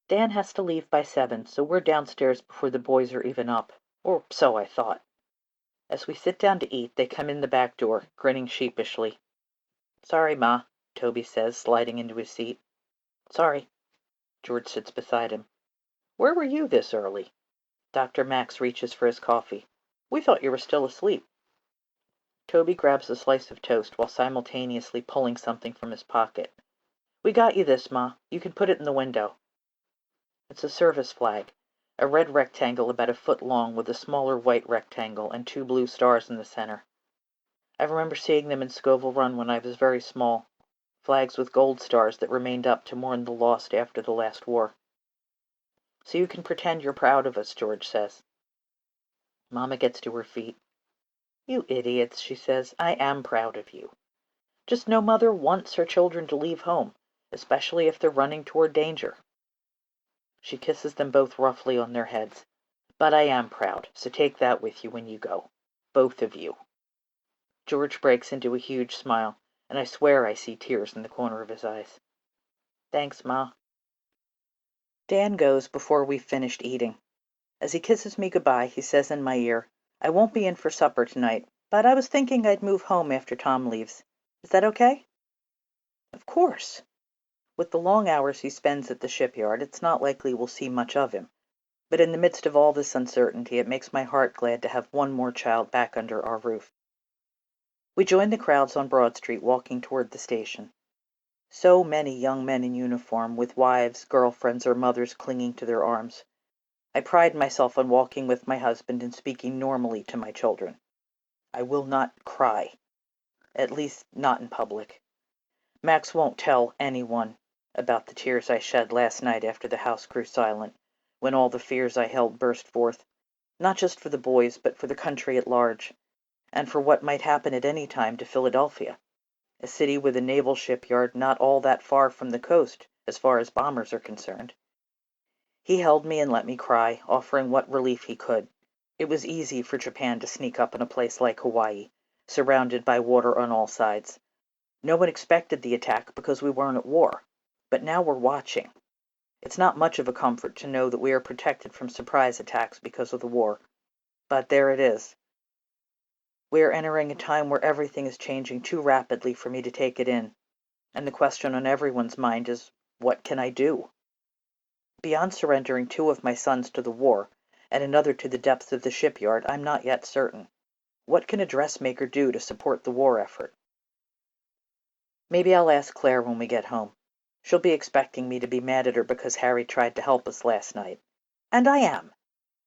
Dan has to leave by 7, so we're downstairs before the boys are even up. Or so I thought. As we sit down to eat, they come in the back door, grinning sheepishly. "Sorry, Ma," Toby says, sliding into his seat. "Sorry." George sits beside him. "Where were you this early?" Dr. Max reaches for his coffee. "We thought you were still asleep." Toby grabs a slice of toast while simultaneously pulling something from his pocket. "We got you this, Ma. You can put it in the window." It's a service flag, a red rectangle about a foot long with a smaller white rectangle and 2 blue stars in the center. I remember seeing them in Scoville Run when I was very small, flags with gold stars that remained up to mourn the lost after the last war. "So you can pretend you're proud of us," George says. Mama gets to her feet. "You idiots," she says. "I am proud of you. Just no mother wants her children to leave home, especially if they're running toward danger." She kisses them both roughly on their heads. "But I am proud, so take that with you when you go. Both of you." George breaks into a huge smile, and I swear I see tears in the corner of his eyes. "Thanks, Ma." Dan goes before we've finished eating. As he kisses me goodbye, he says in my ear, "I won't be in for supper tonight, but I was thinking I'd move home after Tom leaves. Is that okay?" Of course. With the long hours he spends at the shipyard, it's not likely we'll see much of him. But in the midst of all this uncertainty, it makes my heart glad to have one more child back under our roof. We join the crowds on Broad Street walking toward the station. So many young men in uniform, with wives, girlfriends, or mothers clinging to their arms. I pride myself on walking with my husband and speaking normally to my children. I will not cry. At least, not in public. Max won't tell anyone about the tears I shed last night after the house grew silent, when all the fears I held burst forth, not just for the boys, but for the country at large, and for what might happen at any time to Philadelphia, a city with a naval shipyard not all that far from the coast as far as bombers are concerned. He held me and let me cry, offering what relief he could. It was easy for Japan to sneak up in a place like Hawaii, surrounded by water on all sides. No one expected the attack because we weren't at war, but now we're watching. It's not much of a comfort to know that we are protected from surprise attacks because of the war, but there it is. We are entering a time where everything is changing too rapidly for me to take it in, and the question on everyone's mind is, what can I do? Beyond surrendering 2 of my sons to the war, and another to the depths of the shipyard, I'm not yet certain. What can a dressmaker do to support the war effort? Maybe I'll ask Claire when we get home. She'll be expecting me to be mad at her because Harry tried to help us last night. And I am.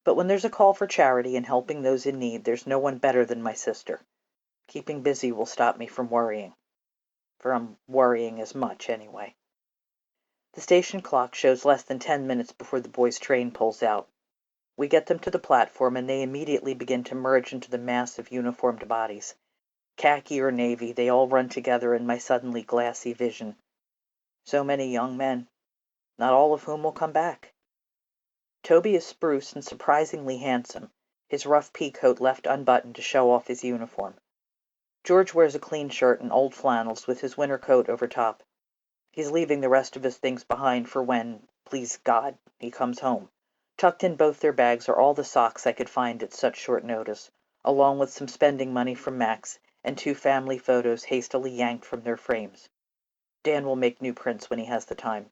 But when there's a call for charity and helping those in need, there's no one better than my sister. Keeping busy will stop me from worrying. From worrying as much, anyway. The station clock shows less than 10 minutes before the boys' train pulls out. We get them to the platform, and they immediately begin to merge into the mass of uniformed bodies. Khaki or navy, they all run together in my suddenly glassy vision. So many young men, not all of whom will come back. Toby is spruce and surprisingly handsome, his rough pea coat left unbuttoned to show off his uniform. George wears a clean shirt and old flannels with his winter coat over top. He's leaving the rest of his things behind for when, please God, he comes home. Tucked in both their bags are all the socks I could find at such short notice, along with some spending money from Max and 2 family photos hastily yanked from their frames. Dan will make new prints when he has the time.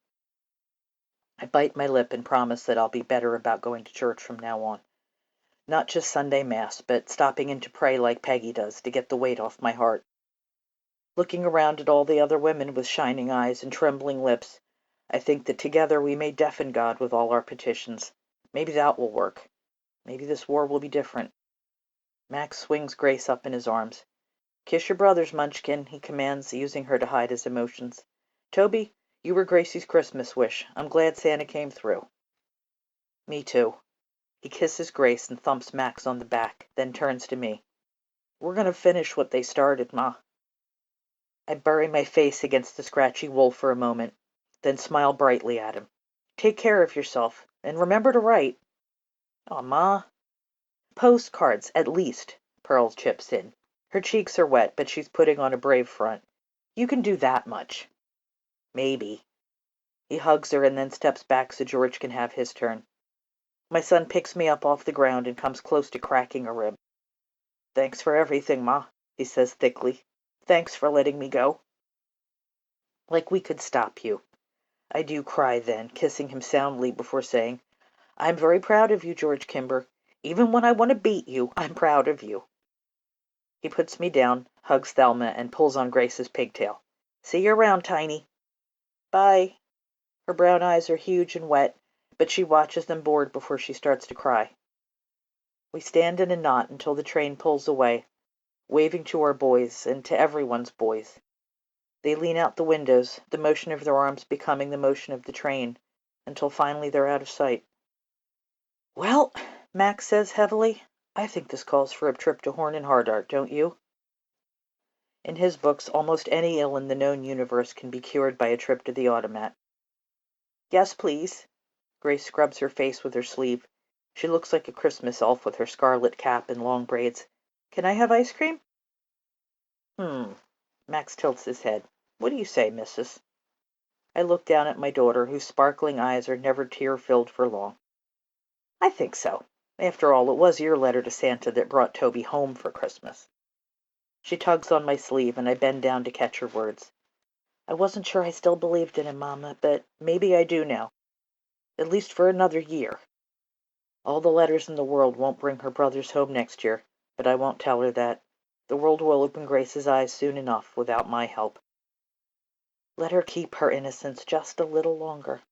I bite my lip and promise that I'll be better about going to church from now on. Not just Sunday Mass, but stopping in to pray like Peggy does to get the weight off my heart. Looking around at all the other women with shining eyes and trembling lips, I think that together we may deafen God with all our petitions. Maybe that will work. Maybe this war will be different. Max swings Grace up in his arms. "Kiss your brothers, Munchkin," he commands, using her to hide his emotions. "Toby, you were Gracie's Christmas wish. I'm glad Santa came through." "Me too." He kisses Grace and thumps Max on the back, then turns to me. "We're going to finish what they started, Ma." I bury my face against the scratchy wool for a moment, then smile brightly at him. "Take care of yourself, and remember to write." "Aw, Ma." "Postcards, at least," Pearl chips in. Her cheeks are wet, but she's putting on a brave front. "You can do that much." "Maybe." He hugs her and then steps back so George can have his turn. My son picks me up off the ground and comes close to cracking a rib. "Thanks for everything, Ma," he says thickly. "Thanks for letting me go." Like we could stop you. I do cry then, kissing him soundly before saying, "I'm very proud of you, George Kimber. Even when I want to beat you, I'm proud of you." He puts me down, hugs Thelma, and pulls on Grace's pigtail. "See you around, Tiny." "Bye." Her brown eyes are huge and wet, but she watches them bored before she starts to cry. We stand in a knot until the train pulls away, waving to our boys and to everyone's boys. They lean out the windows, the motion of their arms becoming the motion of the train, until finally they're out of sight. "Well," Max says heavily, "I think this calls for a trip to Horn and Hardart, don't you?" In his books, almost any ill in the known universe can be cured by a trip to the automat. "Yes, please." Grace scrubs her face with her sleeve. She looks like a Christmas elf with her scarlet cap and long braids. "Can I have ice cream?" Max tilts his head. "What do you say, missus?" I look down at my daughter, whose sparkling eyes are never tear-filled for long. "I think so. After all, it was your letter to Santa that brought Toby home for Christmas." She tugs on my sleeve, and I bend down to catch her words. "I wasn't sure I still believed in him, Mama, but maybe I do now. At least for another year. All the letters in the world won't bring her brothers home next year, but I won't tell her that. The world will open Grace's eyes soon enough without my help. Let her keep her innocence just a little longer."